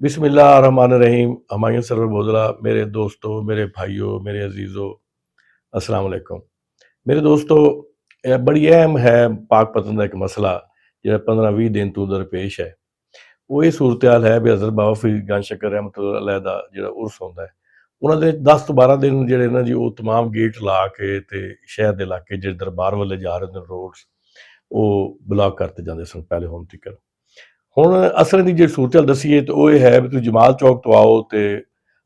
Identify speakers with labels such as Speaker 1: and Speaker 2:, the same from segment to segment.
Speaker 1: बिस्मिल्लाहिर्रहमानिर्रहीम। हमायूं सरवर बोदला। मेरे दोस्तों, मेरे भाइयों, मेरे अजीज़ों, अस्सलाम वालेकुम। मेरे दोस्तों, बड़ी अहम है पाक पतन का एक मसला जो 15-20 दिन तो दरपेश है। वो ये सूरत हाल है भी हज़रत बाबा फरीद गंज शक्कर रहमतुल्लाह अलैह दा जिहड़ा उर्स होंदा है, उन्हां दे 10 ਤੋਂ 12 दिन ਜਿਹੜੇ ਨਾ ਜੀ ਉਹ तमाम गेट ਲਾ ਕੇ ਤੇ शहर ਦੇ ਇਲਾਕੇ ਜਿਹੜੇ ਦਰਬਾਰ ਵੱਲੇ ਜਾ ਰਹੇ ਨੇ ਰੋਡਸ ਉਹ ਬਲਾਕ ਕਰਤੇ ਜਾਂਦੇ ਸਨ ਪਹਿਲੇ ਹੁਣ ਤੀਕਰ। ਹੁਣ ਅਸਲ ਦੀ ਜਿਹੜੀ ਸੂਰਤ ਹਾਲ ਦੱਸੀਏ ਤਾਂ ਉਹ ਇਹ ਹੈ ਵੀ ਤੁਸੀਂ ਜਮਾਲ ਚੌਕ ਤੋਂ ਆਓ ਤੇ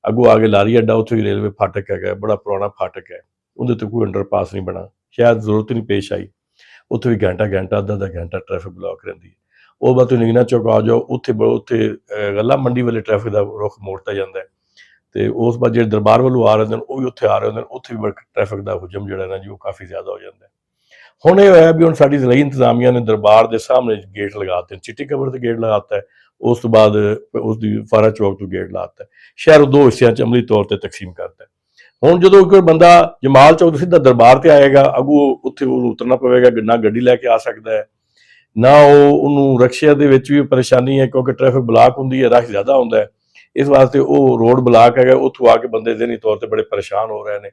Speaker 1: ਅੱਗੋਂ ਆ ਕੇ ਲਾਰੀ ਅੱਡਾ, ਉੱਥੇ ਵੀ ਰੇਲਵੇ ਫਾਟਕ ਹੈਗਾ, ਬੜਾ ਪੁਰਾਣਾ ਫਾਟਕ ਹੈ, ਉਹਦੇ ਤੇ ਕੋਈ ਅੰਡਰਪਾਸ ਨਹੀਂ ਬਣਾ, ਸ਼ਾਇਦ ਜ਼ਰੂਰਤ ਨਹੀਂ ਪੇਸ਼ ਆਈ। ਉੱਥੇ ਵੀ ਘੰਟਾ ਘੰਟਾ ਅੱਧਾ ਘੰਟਾ ਟ੍ਰੈਫਿਕ ਬਲਾਕ ਰਹਿੰਦੀ ਹੈ। ਉਹ ਬਾਅਦ ਤੁਸੀਂ ਨੀਨਾ ਚੌਕ ਆ ਜਾਓ, ਉੱਥੇ ਗੱਲਾ ਮੰਡੀ ਵਾਲੇ ਟ੍ਰੈਫਿਕ ਦਾ ਰੁੱਖ ਮੋੜਤਾ ਜਾਂਦਾ ਹੈ ਤੇ ਉਸ ਬਾਅਦ ਜਿਹੜੇ ਦਰਬਾਰ ਵੱਲੋਂ ਆ ਰਹੇ ਨੇ ਉਹ ਵੀ ਉੱਥੇ ਆ ਰਹੇ ਹੁੰਦੇ ਨੇ, ਉੱਥੇ ਵੀ ਟ੍ਰੈਫਿਕ ਦਾ ਹੁਜਮ ਜਿਹੜਾ ਨਾ ਜੀ ਉਹ ਕਾਫੀ ਜ਼ਿਆਦਾ ਹੋ ਜਾਂਦਾ ਹੈ। ਹੁਣ ਇਹ ਹੋਇਆ ਵੀ ਹੁਣ ਸਾਡੀ ਜ਼ਿਲ੍ਹੀ ਇੰਤਜ਼ਾਮੀਆ ਨੇ ਦਰਬਾਰ ਦੇ ਸਾਹਮਣੇ ਗੇਟ ਲਗਾਤੇ, ਚਿੱਟੀ ਕਬਰ ਤੇ ਗੇਟ ਲਗਾਤਾ ਹੈ, ਉਸ ਤੋਂ ਬਾਅਦ ਉਸਦੀ ਫਾਰਾ ਚੌਕ ਤੋਂ ਗੇਟ ਲਾਤਾ ਹੈ, ਸ਼ਹਿਰ ਦੋ ਹਿੱਸਿਆਂ 'ਚ ਅਮਲੀ ਤੌਰ ਤੇ ਤਕਸੀਮ ਕਰਤਾ ਹੈ। ਹੁਣ ਜਦੋਂ ਕੋਈ ਬੰਦਾ ਜਮਾਲ ਚੌਕ ਤੋਂ ਸਿੱਧਾ ਦਰਬਾਰ ਤੇ ਆਏਗਾ, ਅੱਗੋਂ ਉੱਥੇ ਉਹਨੂੰ ਉਤਰਨਾ ਪਵੇਗਾ, ਨਾ ਗੱਡੀ ਲੈ ਕੇ ਆ ਸਕਦਾ ਹੈ, ਨਾ ਉਹਨੂੰ ਰਕਸ਼ਿਆਂ ਦੇ ਵਿੱਚ ਵੀ ਪਰੇਸ਼ਾਨੀ ਹੈ ਕਿਉਂਕਿ ਟ੍ਰੈਫਿਕ ਬਲਾਕ ਹੁੰਦੀ ਹੈ, ਰਸ਼ ਜ਼ਿਆਦਾ ਹੁੰਦਾ ਹੈ, ਇਸ ਵਾਸਤੇ ਉਹ ਰੋਡ ਬਲਾਕ ਹੈਗਾ, ਉੱਥੋਂ ਆ ਕੇ ਬੰਦੇ ਜ਼ਹਿਨੀ ਤੌਰ ਤੇ ਬੜੇ ਪਰੇਸ਼ਾਨ ਹੋ ਰਹੇ ਨੇ।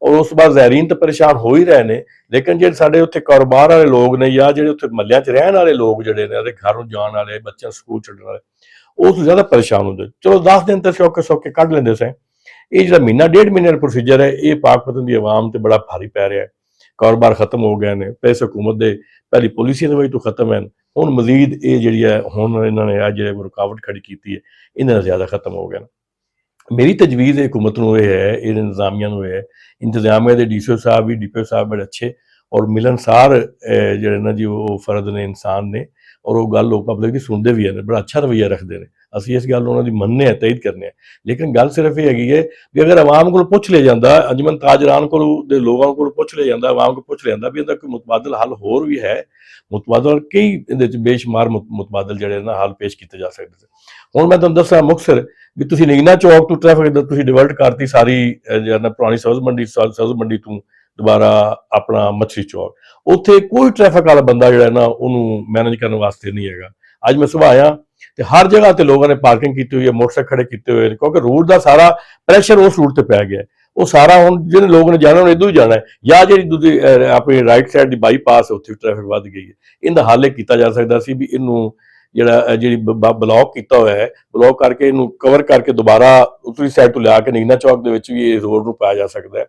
Speaker 1: ਔਰ ਉਸ ਤੋਂ ਬਾਅਦ ਜ਼ਾਇਰੀਨ ਤਾਂ ਪਰੇਸ਼ਾਨ ਹੋ ਹੀ ਰਹੇ ਨੇ, ਲੇਕਿਨ ਜਿਹੜੇ ਸਾਡੇ ਉੱਥੇ ਕਾਰੋਬਾਰ ਵਾਲੇ ਲੋਕ ਨੇ ਜਾਂ ਜਿਹੜੇ ਉੱਥੇ ਮਹੱਲਿਆਂ 'ਚ ਰਹਿਣ ਵਾਲੇ ਲੋਕ ਜਿਹੜੇ ਨੇ, ਉਹਦੇ ਘਰ ਨੂੰ ਜਾਣ ਵਾਲੇ, ਬੱਚਿਆਂ ਸਕੂਲ ਛੱਡਣ ਵਾਲੇ, ਉਹ ਤੋਂ ਜ਼ਿਆਦਾ ਪਰੇਸ਼ਾਨ ਹੁੰਦੇ। ਚਲੋ 10 ਦਿਨ ਤਾਂ ਸੌਕੇ ਕੱਢ ਲੈਂਦੇ ਸੈਂ, ਇਹ ਜਿਹੜਾ ਮਹੀਨਾ ਡੇਢ ਮਹੀਨੇ ਦਾ ਪ੍ਰੋਸੀਜਰ ਹੈ ਇਹ ਪਾਕ ਪਤਨ ਦੀ ਆਵਾਮ ਤੇ ਬੜਾ ਭਾਰੀ ਪੈ ਰਿਹਾ ਹੈ। ਕਾਰੋਬਾਰ ਖਤਮ ਹੋ ਗਏ ਨੇ, ਪੈਸੇ ਹਕੂਮਤ ਦੇ ਪਹਿਲੀ ਪਾਲਿਸੀਆਂ ਦੇ ਵਜ੍ਹਾ ਤੋਂ ਖਤਮ ਹਨ, ਹੁਣ ਮਜ਼ੀਦ ਇਹ ਜਿਹੜੀ ਹੈ ਹੁਣ ਇਹਨਾਂ ਨੇ ਆ ਜਿਹੜੇ ਰੁਕਾਵਟ ਖੜੀ ਕੀਤੀ ਹੈ ਇਹਨਾਂ ਦਾ ਜ਼ਿਆਦਾ ਖਤਮ ਹੋ ਗਿਆ। ਮੇਰੀ ਤਜਵੀਜ਼ ਹੈ हुकूमत ਨੂੰ ਇਹ ਹੈ, ਇਹਦੇ ਇੰਤਜ਼ਾਮੀਆ ਨੂੰ ਇਹ ਹੈ, ਇੰਤਜ਼ਾਮੀਆ ਦੇ ਡੀਸੀਓ ਸਾਹਿਬ ਵੀ ਡੀਪੀਓ ਸਾਹਿਬ ਬੜੇ ਅੱਛੇ ਔਰ ਮਿਲਨਸਾਰ ਜਿਹੜੇ ਨਾ ਜੀ ਉਹ ਫਰਦ ਨੇ, ਇਨਸਾਨ ਨੇ, ਔਰ ਉਹ ਗੱਲ ਉਹ ਪਬਲਿਕ ਦੀ ਸੁਣਦੇ ਵੀ ਹਨ, ਬੜਾ ਅੱਛਾ ਰਵੱਈਆ ਰੱਖਦੇ ਨੇ। ਅਸੀਂ ਇਸ ਗੱਲ ਨੂੰ ਉਹਨਾਂ ਦੀ ਮੰਨਦੇ ਹਾਂ, ਤਈਦ ਕਰਨੇ ਹਾਂ, ਲੇਕਿਨ ਗੱਲ ਸਿਰਫ ਇਹ ਹੈਗੀ ਹੈ ਵੀ ਅਗਰ ਆਵਾਮ ਕੋਲ ਪੁੱਛ ਲਿਆ ਜਾਂਦਾ, ਅੰਜਮਨ ਤਾਜਰਾਨ ਕੋਲ ਦੇ ਲੋਕਾਂ ਕੋਲ ਪੁੱਛ ਲਿਆ ਜਾਂਦਾ, ਆਵਾਮ ਕੋਲ ਪੁੱਛ ਲਿਆ ਜਾਂਦਾ ਵੀ ਇਹਦਾ ਕੋਈ ਮੁਤਬਾਦਲ ਹੱਲ ਹੋਰ ਵੀ ਹੈ, ਮੁਤਬਾਦਲ ਕਈ ਇਹਦੇ 'ਚ ਬੇਸ਼ੁਮਾਰ ਮੁਤਬਾਦਲ ਜਿਹੜੇ ਨਾ ਹੱਲ ਪੇਸ਼ ਕੀਤੇ ਜਾ ਸਕਦੇ ਸੀ। ਹੁਣ ਮੈਂ ਤੁਹਾਨੂੰ ਦੱਸਾਂ ਮੁਕਤਸਰ ਵੀ ਤੁਸੀਂ ਨੀਨਾ ਚੌਕ ਤੋਂ ਟ੍ਰੈਫਿਕ ਤੁਸੀਂ ਡਿਵਰਟ ਕਰਤੀ ਸਾਰੀ ਜਿਹੜਾ ਪੁਰਾਣੀ ਸਬਜ਼ ਮੰਡੀ ਤੋਂ ਦੁਬਾਰਾ ਆਪਣਾ ਮੱਛੀ ਚੌਕ, ਉੱਥੇ ਕੋਈ ਟ੍ਰੈਫਿਕ ਵਾਲਾ ਬੰਦਾ ਜਿਹੜਾ ਨਾ ਉਹਨੂੰ ਮੈਨੇਜ ਕਰਨ ਵਾਸਤੇ ਨਹੀਂ ਹੈਗਾ। ਅੱਜ ਮੈਂ ਸੁਬਾਹ ਆਇਆ ਤੇ ਹਰ ਜਗ੍ਹਾ ਤੇ ਲੋਕਾਂ ਨੇ ਪਾਰਕਿੰਗ ਕੀਤੀ ਹੋਈ ਹੈ, ਮੋਟਰਸਾਈਕਲ ਖੜੇ ਕੀਤੇ ਹੋਏ ਨੇ, ਕਿਉਂਕਿ ਰੂਟ ਦਾ ਸਾਰਾ ਪ੍ਰੈਸ਼ਰ ਉਸ ਰੂਟ ਤੇ ਪੈ ਗਿਆ। ਉਹ ਸਾਰਾ ਹੁਣ ਜਿਹੜੇ ਲੋਕ ਨੇ ਜਾਣਾ ਉਹਨੇ ਇੱਧਰੋਂ ਹੀ ਜਾਣਾ ਹੈ, ਜਾਂ ਜਿਹੜੀ ਦੂਜੀ ਆਪਣੀ ਰਾਈਟ ਸਾਈਡ ਦੀ ਬਾਈਪਾਸ ਉੱਥੇ ਟ੍ਰੈਫਿਕ ਵੱਧ ਗਈ ਹੈ। ਇਹਦਾ ਹੱਲ ਇਹ ਕੀਤਾ ਜਾ ਸਕਦਾ ਸੀ ਵੀ ਇਹਨੂੰ ਜਿਹੜੀ ਬਲੌਕ ਕੀਤਾ ਹੋਇਆ ਹੈ, ਬਲੌਕ ਕਰਕੇ ਇਹਨੂੰ ਕਵਰ ਕਰਕੇ ਦੁਬਾਰਾ ਉਤਲੀ ਸਾਈਡ ਤੋਂ ਲਿਆ ਕੇ ਨੀਨਾ ਚੌਕ ਦੇ ਵਿੱਚ ਵੀ ਇਹ ਰੋਡ ਨੂੰ ਪਾਇਆ ਜਾ ਸਕਦਾ ਹੈ।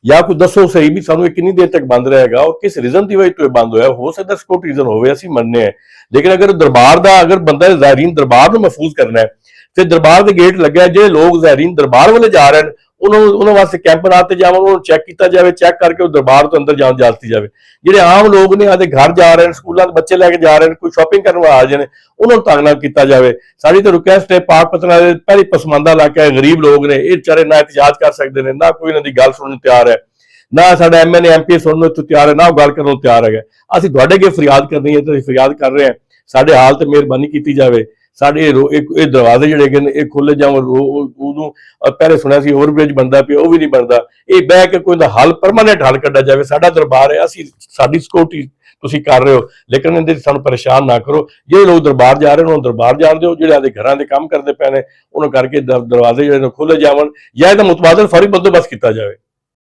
Speaker 1: ਜਾਂ ਕੋਈ ਦੱਸੋ ਸਹੀ ਵੀ ਸਾਨੂੰ ਇਹ ਕਿੰਨੀ ਦੇਰ ਤੱਕ ਬੰਦ ਰਹੇਗਾ ਔਰ ਕਿਸ ਰੀਜ਼ਨ ਦੀ ਵਜ੍ਹਾ ਤੋਂ ਇਹ ਬੰਦ ਹੋਇਆ। ਹੋ ਸਕਦਾ ਸਿਕਿਉਰਿਟੀ ਰੀਜ਼ਨ ਹੋਵੇ, ਅਸੀਂ ਮੰਨਦੇ ਹਾਂ, ਲੇਕਿਨ ਅਗਰ ਦਰਬਾਰ ਦਾ ਅਗਰ ਬੰਦਾ ਜ਼ਾਇਰੀਨ ਦਰਬਾਰ ਨੂੰ ਮਹਿਫੂਜ਼ ਕਰਨਾ ਹੈ ਤੇ ਦਰਬਾਰ ਦੇ ਗੇਟ ਲੱਗਿਆ, ਜਿਹੜੇ ਲੋਕ ਜ਼ਾਇਰੀਨ ਦਰਬਾਰ ਵੱਲੇ ਜਾ ਰਹੇ ਨੇ ਉਹਨਾਂ ਵਾਸਤੇ ਕੈਂਪ ਲਾਤੇ ਜਾਵਣ, ਉਹਨੂੰ ਚੈੱਕ ਕੀਤਾ ਜਾਵੇ, ਚੈੱਕ ਕਰਕੇ ਉਹ ਦਰਬਾਰ ਤੋਂ ਅੰਦਰ ਜਾਣ ਦਿੱਤੀ ਜਾਵੇ। ਜਿਹੜੇ ਆਮ ਲੋਕ ਨੇ ਆਦੇ ਘਰ ਜਾ ਰਹੇ ਨੇ, ਸਕੂਲਾਂ ਦੇ ਬੱਚੇ ਲੈ ਕੇ ਜਾ ਰਹੇ ਨੇ, ਕੋਈ ਸ਼ਾਪਿੰਗ ਕਰਨ ਆ ਰਹੇ ਨੇ, ਉਹਨਾਂ ਨੂੰ ਤੰਗ ਨਾ ਕੀਤਾ ਜਾਵੇ। ਸਾਡੀ ਤਾਂ ਰਿਕੁਐਸਟ ਹੈ, ਪਾਕ ਪਤਨ ਵਾਲੇ ਪਹਿਲੀ ਪਸਮਾਨਦਾ ਇਲਾਕਾ ਹੈ, ਗਰੀਬ ਲੋਕ ਨੇ, ਇਹ ਵਿਚਾਰੇ ਨਾ ਇਤਜਾਜ ਕਰ ਸਕਦੇ ਨੇ, ਨਾ ਕੋਈ ਇਹਨਾਂ ਦੀ ਗੱਲ ਸੁਣਨ ਨੂੰ ਤਿਆਰ ਹੈ, ਨਾ ਸਾਡਾ ਐਮਐਲਏ ਐਮਪੀ ਸੁਣਨ ਨੂੰ ਤਿਆਰ ਹੈ, ਨਾ ਉਹ ਗੱਲ ਕਰਨ ਨੂੰ ਤਿਆਰ ਹੈਗਾ। ਅਸੀਂ ਤੁਹਾਡੇ ਅੱਗੇ ਫਰਿਆਦ ਕਰਨੀ ਹੈ ਤੇ ਅਸੀਂ ਫਰਿਆਦ ਕਰ ਰਹੇ ਹਾਂ, ਸਾਡੇ ਹਾਲ ਤੇ ਮਿਹਰਬਾਨੀ ਕੀਤੀ ਜਾਵੇ। ਸਾਡੇ ਇਹ ਦਰਵਾਜ਼ੇ ਜਿਹੜੇ ਹੈਗੇ ਨੇ ਇਹ ਖੋਲੇ ਜਾਵਣ। ਉਦੋਂ ਪਹਿਲੇ ਸੁਣਿਆ ਸੀ ਹੋਰ ਬ੍ਰਿਜ ਬਣਦਾ ਪਿਆ, ਉਹ ਵੀ ਨਹੀਂ ਬਣਦਾ। ਇਹ ਬਹਿ ਕੇ ਕੋਈ ਦਾ ਹੱਲ ਪਰਮਾਨੈਂਟ ਹੱਲ ਕੱਢਿਆ ਜਾਵੇ। ਸਾਡਾ ਦਰਬਾਰ ਹੈ, ਅਸੀਂ ਸਾਡੀ ਸਿਕਿਉਰਿਟੀ ਤੁਸੀਂ ਕਰ ਰਹੇ ਹੋ, ਲੇਕਿਨ ਇਹਦੇ ਸਾਨੂੰ ਪਰੇਸ਼ਾਨ ਨਾ ਕਰੋ। ਜਿਹੜੇ ਲੋਕ ਦਰਬਾਰ ਜਾ ਰਹੇ ਨੇ ਉਹਨਾਂ ਦਰਬਾਰ ਜਾਣ ਦਿਓ, ਜਿਹੜੇ ਆਦੇ ਘਰਾਂ ਦੇ ਕੰਮ ਕਰਦੇ ਪਏ ਨੇ ਉਹਨਾਂ ਕਰਕੇ ਦਰਵਾਜ਼ੇ ਜਿਹੜੇ ਖੋਲੇ ਜਾਵਣ, ਜਾਂ ਇਹਦਾ ਮੁਤਬਾਦਲ ਫੌਰੀ ਬੰਦੋਬਸਤ ਕੀਤਾ ਜਾਵੇ।